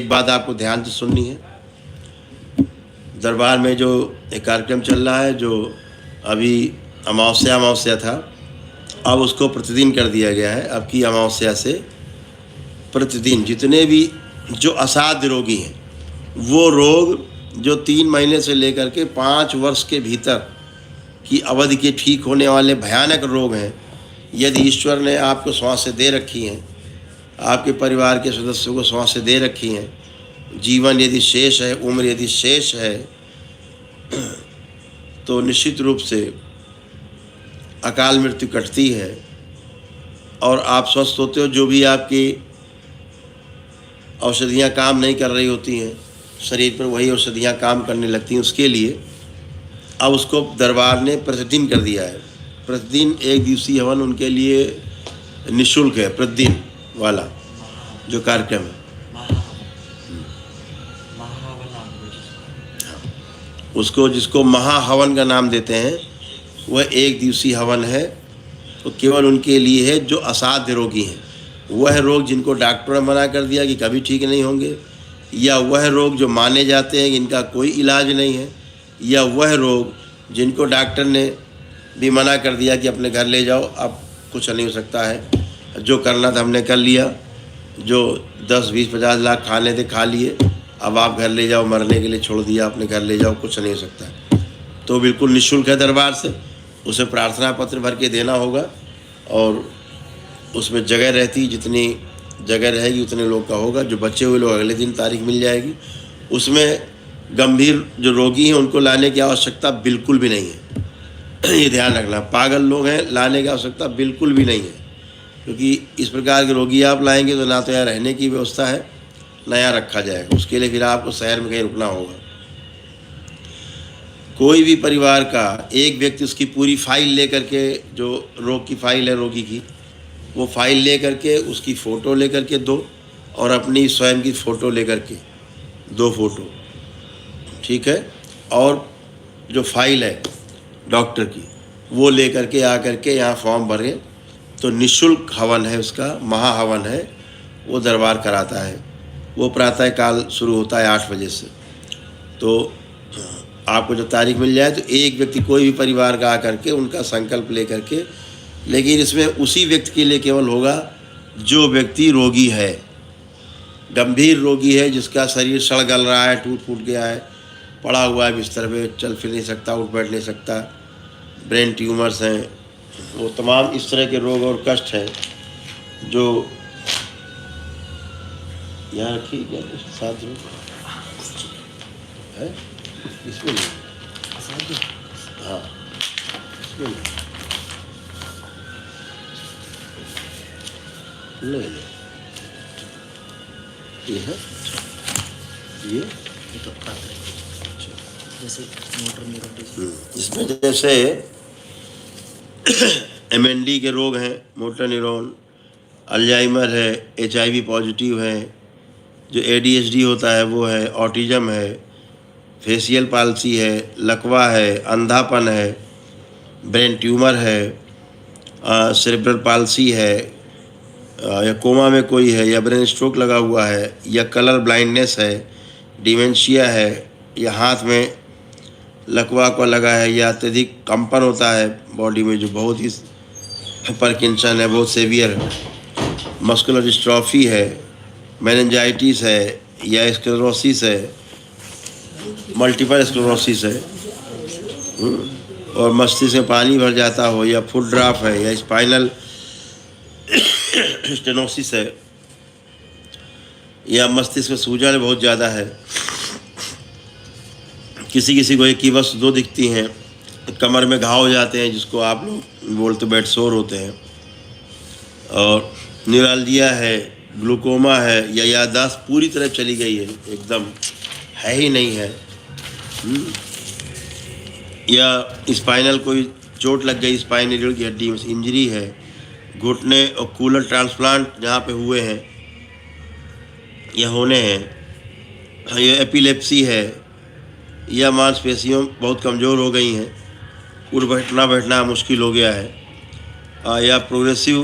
एक बात आपको ध्यान से सुननी है। दरबार में जो एक कार्यक्रम चल रहा है, जो अभी अमावस्या था, अब उसको प्रतिदिन कर दिया गया है। अब की अमावस्या से प्रतिदिन जितने भी जो असाध्य रोगी हैं, वो रोग जो 3 महीने से लेकर के 5 वर्ष के भीतर की अवधि के ठीक होने वाले भयानक रोग हैं, यदि ईश्वर ने आपको सांसें दे रखी हैं, आपके परिवार के सदस्यों को सांसें दे रखी हैं, जीवन यदि शेष है, उम्र यदि शेष है, तो निश्चित रूप से अकाल मृत्यु कटती है और आप स्वस्थ होते हो। जो भी आपकी औषधियाँ काम नहीं कर रही होती हैं, शरीर पर वही औषधियाँ काम करने लगती हैं। उसके लिए अब उसको दरबार ने प्रतिदिन कर दिया है। प्रतिदिन 1 दिवसीय हवन उनके लिए निःशुल्क है। प्रतिदिन वाला जो कार्यक्रम है, उसको जिसको महाहवन का नाम देते हैं, वह 1 दिवसीय हवन है। तो केवल उनके लिए है जो असाध्य रोगी हैं। वह रोग जिनको डॉक्टर ने मना कर दिया कि कभी ठीक नहीं होंगे, या वह रोग जो माने जाते हैं कि इनका कोई इलाज नहीं है, या वह रोग जिनको डॉक्टर ने भी मना कर दिया कि अपने घर ले जाओ, अब कुछ नहीं हो सकता है, जो करना था हमने कर लिया, जो 10, 20, 50 लाख खाने थे खा लिए, अब आप घर ले जाओ, मरने के लिए छोड़ दिया, अपने घर ले जाओ, कुछ नहीं हो सकता है। तो बिल्कुल निःशुल्क है दरबार से। उसे प्रार्थना पत्र भर के देना होगा और उसमें जगह रहती, जितनी जगह रहेगी उतने लोग का होगा। जो बचे हुए लोग अगले दिन तारीख मिल जाएगी। उसमें गंभीर जो रोगी हैं उनको लाने की आवश्यकता बिल्कुल भी नहीं है। ये ध्यान रखना, पागल लोग हैं, लाने की आवश्यकता बिल्कुल भी नहीं है, क्योंकि इस प्रकार के रोगी आप लाएंगे तो ना तो यहाँ रहने की व्यवस्था है, ना यहाँ रखा जाएगा। उसके लिए फिर आपको शहर में कहीं रुकना होगा। कोई भी परिवार का एक व्यक्ति उसकी पूरी फाइल लेकर के, जो रोग की फाइल है रोगी की, वो फाइल लेकर के उसकी फ़ोटो लेकर के दो, और अपनी स्वयं की फ़ोटो लेकर के 2 फ़ोटो, ठीक है। और जो फाइल है डॉक्टर की, वो लेकर के आकर के यहाँ फॉर्म भरें। तो निःशुल्क हवन है, उसका महाहवन है, वो दरबार कराता है। वो प्रातः काल शुरू होता है 8 बजे से। तो आपको जब तारीख मिल जाए तो एक व्यक्ति कोई भी परिवार का आकर के उनका संकल्प लेकर के, लेकिन इसमें उसी व्यक्ति के लिए केवल होगा जो व्यक्ति रोगी है, गंभीर रोगी है, जिसका शरीर सड़ गल रहा है, टूट फूट गया है, पड़ा हुआ है बिस्तर पे, चल फिर नहीं सकता, उठ बैठ नहीं सकता, ब्रेन ट्यूमर्स हैं, वो तमाम इस तरह के रोग और कष्ट हैं जो यहाँ रखी क्या साथ में है, इसमें नहीं, हाँ इसमें नहीं, ये है, ये तो जैसे मोटर न्यूरॉन, इसमें जैसे MND के रोग हैं, मोटर न्यूरॉन, अल्जाइमर है, HIV पॉजिटिव है, जो ADHD होता है वो है, ऑटिज़म है, फेशियल पाल्सी है, लकवा है, अंधापन है, ब्रेन ट्यूमर है, सेरेब्रल पाल्सी है, या कोमा में कोई है, या ब्रेन स्ट्रोक लगा हुआ है, या कलर ब्लाइंडनेस है, डिमेंशिया है, या हाथ में लकवा को लगा है, या अत्यधिक कंपन होता है बॉडी में जो बहुत ही पार्किंसन है, बहुत सेवियर है, मस्कुलर डिस्ट्रॉफी है, मेनिंजाइटिस है, या स्क्लेरोसिस है, मल्टीपल स्क्लेरोसिस है, और मस्तिष्क में पानी भर जाता हो, या फुट ड्राफ्ट है, या स्पाइनल स्टेनोसिस है, या मस्तिष्क में सूजन बहुत ज़्यादा है, किसी किसी को एक की बस 2 दिखती हैं, कमर में घाव हो जाते हैं जिसको आप लोग बोलते बेड सोर होते हैं, और न्यूरालजिया है, ग्लूकोमा है, या याददाश्त पूरी तरह चली गई है, एकदम है ही नहीं है, या स्पाइनल कोई चोट लग गई, स्पाइनल की हड्डी में इंजरी है, घुटने और कूलर ट्रांसप्लांट जहाँ पे हुए हैं या होने हैं, या एपिलेप्सी है, या मांसपेशियों बहुत कमज़ोर हो गई हैं, उठ बैठना मुश्किल हो गया है, या प्रोग्रेसिव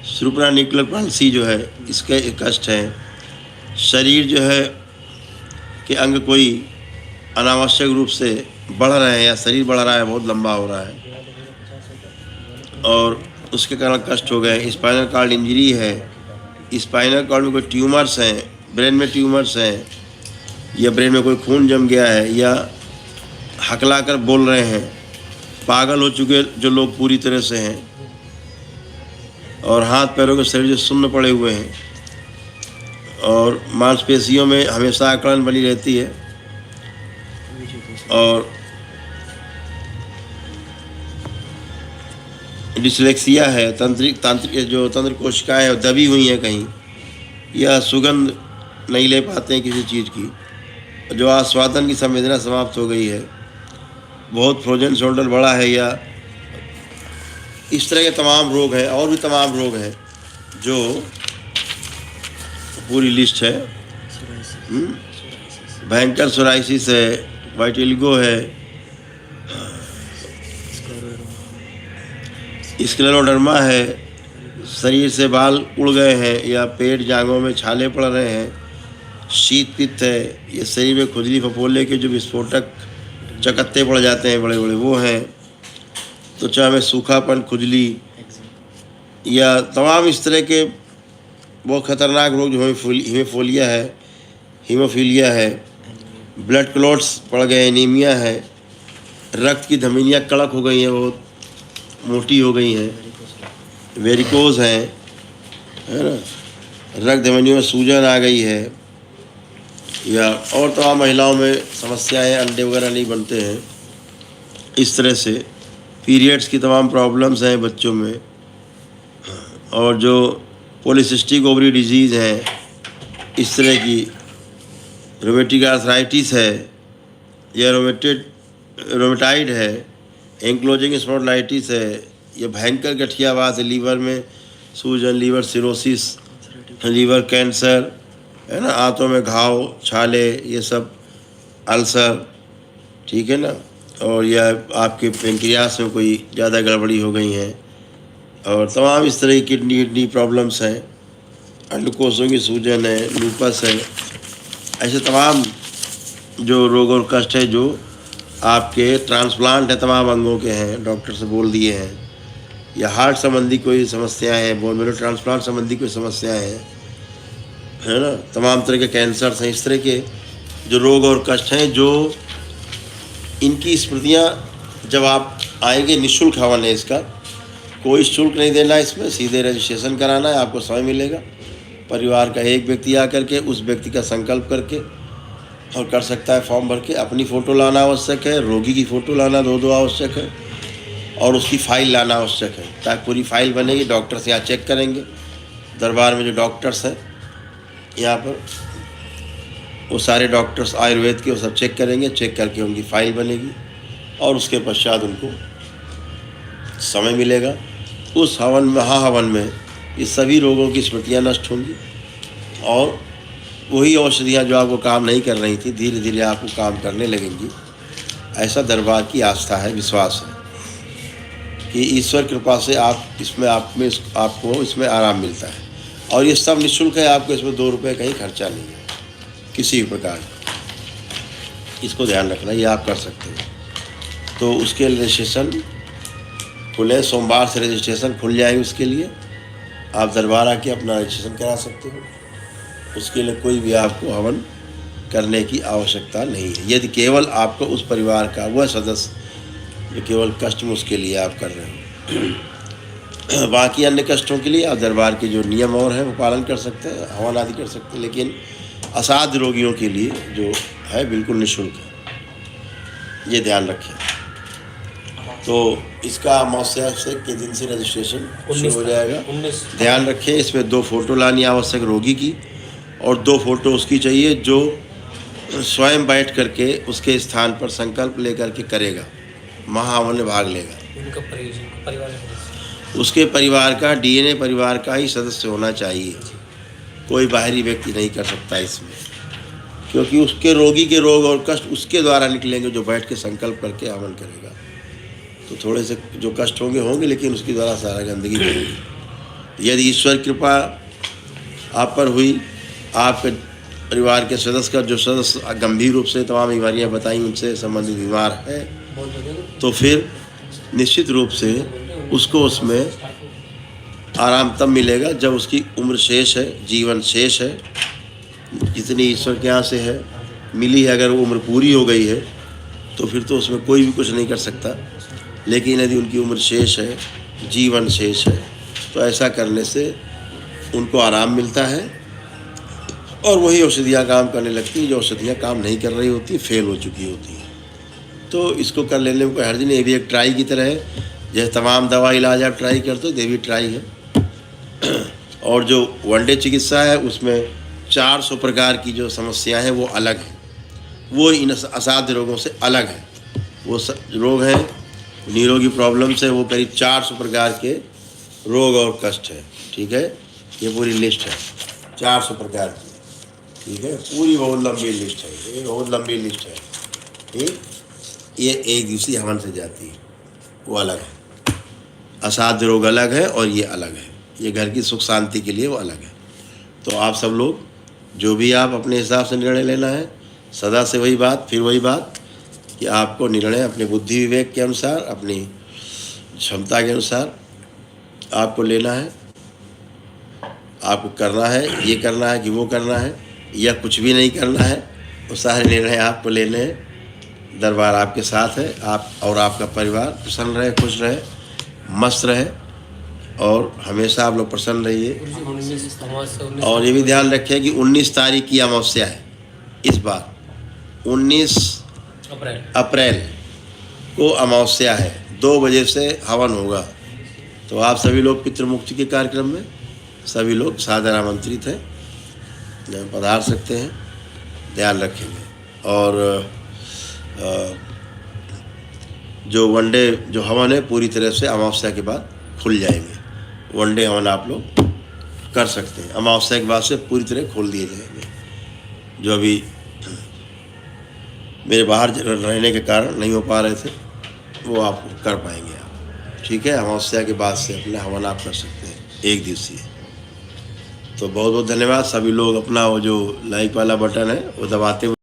सुप्रानिकुलर पाल्सी जो है इसका एक कष्ट है। शरीर जो है कि अंग कोई अनावश्यक रूप से बढ़ रहे हैं या शरीर बढ़ रहा है, बहुत लंबा हो रहा है और उसके कारण कष्ट हो गए। स्पाइनल कॉर्ड इंजरी है, स्पाइनल कॉर्ड में कोई ट्यूमर्स हैं, ब्रेन में ट्यूमर्स हैं या ब्रेन में कोई खून जम गया है या हकला कर बोल रहे हैं, पागल हो चुके जो लोग पूरी तरह से हैं और हाथ पैरों के शरीर जो सुन्न पड़े हुए हैं और मांसपेशियों में हमेशा अकड़न बनी रहती है और डिसलेक्सिया है, तांत्रिक जो तंत्र कोशिकाएँ हैं दबी हुई हैं कहीं या सुगंध नहीं ले पाते हैं किसी चीज़ की, जो आस्वादन की संवेदना समाप्त हो गई है, बहुत फ्रोजन शोल्डर बड़ा है या इस तरह के तमाम रोग हैं। और भी तमाम रोग हैं जो पूरी लिस्ट है। भयंकर सोराइसिस है, वाइटिलिगो है, स्क्लेरोडर्मा है, शरीर से बाल उड़ गए हैं या पेट जांघों में छाले पड़ रहे हैं, शीत पित्त है, ये शरीर में खुजली फफोले के जो विस्फोटक चकत्ते पड़ जाते हैं बड़े बड़े वो हैं, त्वचा में सूखापन, खुजली या तमाम इस तरह के बहुत ख़तरनाक रोग जो हीमोफीलिया है, ब्लड क्लॉट्स पड़ गए, एनीमिया है, रक्त की धमनियाँ कड़क हो गई हैं, बहुत मोटी हो गई हैं, वेरिकोज हैं, है ना, रक्त धमनियों में सूजन आ गई है या और तमाम महिलाओं में समस्याएं, अंडे वगैरह नहीं बनते हैं, इस तरह से पीरियड्स की तमाम प्रॉब्लम्स हैं बच्चों में और जो पॉलीसिस्टिक ओवरी डिजीज़ है, इस तरह की रोमेटिक आर्थराइटिस है या रोमेटाइड है, एंक्लोजिंग स्पॉन्डिलाइटिस है या भयंकर गठियावात है, लीवर में सूजन, लीवर सिरोसिस, लीवर कैंसर, है ना, आंतों में घाव, छाले, ये सब अल्सर, ठीक है ना, और या आपके पेंक्रियास में कोई ज़्यादा गड़बड़ी हो गई है और तमाम इस तरह की किडनी प्रॉब्लम्स हैं, अंडकोशों की सूजन है, लूपस है, ऐसे तमाम जो रोग और कष्ट है जो आपके ट्रांसप्लांट है, तमाम अंगों के हैं, डॉक्टर से बोल दिए हैं, या हार्ट संबंधी कोई समस्याएं हैं, बोन मैरो ट्रांसप्लांट संबंधी कोई समस्याएं हैं, है ना, तमाम तरह के कैंसर्स हैं, इस तरह के जो रोग और कष्ट हैं जो इनकी स्मृतियाँ जब आप आएंगे, निःशुल्क हवन है इसका, कोई शुल्क नहीं देना, इसमें सीधे रजिस्ट्रेशन कराना है, आपको समय मिलेगा, परिवार का एक व्यक्ति आकर के उस व्यक्ति का संकल्प करके और कर सकता है फॉर्म भर के। अपनी फ़ोटो लाना आवश्यक है, रोगी की फ़ोटो लाना दो आवश्यक है और उसकी फ़ाइल लाना आवश्यक है, ताकि पूरी फाइल बनेगी। डॉक्टर्स यहाँ चेक करेंगे, दरबार में जो डॉक्टर्स हैं यहाँ पर वो सारे डॉक्टर्स आयुर्वेद के वो सब चेक करेंगे, चेक करके उनकी फ़ाइल बनेगी और उसके पश्चात उनको समय मिलेगा। उस हवन, महाहवन में ये सभी रोगों की स्मृतियाँ नष्ट होंगी और वही औषधियाँ जो आपको काम नहीं कर रही थी धीरे धीरे आपको काम करने लगेंगी। ऐसा दरबार की आस्था है, विश्वास है कि ईश्वर कृपा से आपको इसमें आराम मिलता है और ये सब निःशुल्क है, आपको इसमें 2 रुपये का ही खर्चा नहीं है किसी भी प्रकार का। इसको ध्यान रखना, ये आप कर सकते हैं। तो उसके रजिस्ट्रेशन खुले, सोमवार से रजिस्ट्रेशन खुल जाएगी, उसके लिए आप दरबार आके अपना रजिस्ट्रेशन करा सकते हो। उसके लिए कोई भी आपको हवन करने की आवश्यकता नहीं है, यदि केवल आपको उस परिवार का वह सदस्य जो केवल कष्ट में उसके लिए आप कर रहे हो। बाकी अन्य कष्टों के लिए आप दरबार के जो नियम और हैं वो पालन कर सकते हैं, हवन आदि कर सकते हैं, लेकिन असाध्य रोगियों के लिए जो है बिल्कुल निःशुल्क है, ये ध्यान रखें। तो इसका अमावस्या के दिन से रजिस्ट्रेशन शुरू हो जाएगा। ध्यान रखें, इसमें 2 फ़ोटो लानी आवश्यक रोगी की और 2 फ़ोटो उसकी चाहिए जो स्वयं बैठ करके उसके स्थान पर संकल्प लेकर के करेगा, महाहवन में भाग लेगा। उसके परिवार का, DNA परिवार का ही सदस्य होना चाहिए, कोई बाहरी व्यक्ति नहीं कर सकता इसमें, क्योंकि उसके रोगी के रोग और कष्ट उसके द्वारा निकलेंगे जो बैठ के संकल्प करके हवन करेगा। तो थोड़े से जो कष्ट होंगे लेकिन उसके द्वारा सारा गंदगी करेगी। यदि ईश्वर कृपा आप पर हुई, आपके परिवार के सदस्य का जो सदस्य गंभीर रूप से तमाम बीमारियां बताई उनसे संबंधित बीमार है, तो फिर निश्चित रूप से उसको उसमें आराम तब मिलेगा जब उसकी उम्र शेष है, जीवन शेष है, जितनी ईश्वर के यहाँ से है मिली है। अगर वो उम्र पूरी हो गई है तो फिर तो उसमें कोई भी कुछ नहीं कर सकता। लेकिन यदि उनकी उम्र शेष है, जीवन शेष है, तो ऐसा करने से उनको आराम मिलता है और वही औषधियाँ काम करने लगती हैं जो औषधियाँ काम नहीं कर रही होती, फेल हो चुकी होती हैं। तो इसको कर लेने में कोई हर्ज नहीं। ये भी एक ट्राई की तरह है, जैसे तमाम दवा इलाज आप ट्राई करते हो, ये भी ट्राई है। और जो वनडे चिकित्सा है उसमें 400 प्रकार की जो समस्याएं हैं वो अलग हैं, वो इन असाध्य रोगों से अलग है। वो रोग हैं, निरोगी प्रॉब्लम्स है, वो करीब 400 प्रकार के रोग और कष्ट है। ठीक है, ये पूरी लिस्ट है 400 प्रकार की। ठीक है, पूरी बहुत लंबी लिस्ट है, ये बहुत लंबी लिस्ट है। ठीक, ये एक दिवसीय हवन से जाती है, वो अलग है। असाध्य रोग अलग है और ये अलग है, ये घर की सुख शांति के लिए वो अलग है। तो आप सब लोग जो भी आप अपने हिसाब से निर्णय लेना है, सदा से वही बात, फिर वही बात कि आपको निर्णय अपने बुद्धि विवेक के अनुसार, अपनी क्षमता के अनुसार आपको लेना है। आपको करना है, ये करना है कि वो करना है, या कुछ भी नहीं करना है, वो सारे निर्णय आपको लेने हैं। दरबार आपके साथ है, आप और आपका परिवार प्रसन्न रहे, खुश रहे, मस्त रहे और हमेशा आप लोग प्रसन्न रहिए। और ये भी ध्यान रखें कि 19 तारीख की अमावस्या है इस बार, 19 अप्रैल को अमावस्या है, 2 बजे से हवन होगा। तो आप सभी लोग पितृमुक्ति के कार्यक्रम में सभी लोग सादर आमंत्रित हैं, पधार सकते हैं, ध्यान रखेंगे। और जो वनडे जो हवन है पूरी तरह से अमावस्या के बाद खुल जाएंगे। वनडे हवन आप लोग कर सकते हैं, अमावस्या के बाद से पूरी तरह खोल दिए जाएंगे। जो अभी मेरे बाहर रहने के कारण नहीं हो पा रहे थे, वो आप कर पाएंगे आप। ठीक है, अमावस्या के बाद से अपना हवन आप कर सकते हैं, एक दिवसीय। तो बहुत बहुत धन्यवाद। सभी लोग अपना वो जो लाइक वाला बटन है वो दबाते हुए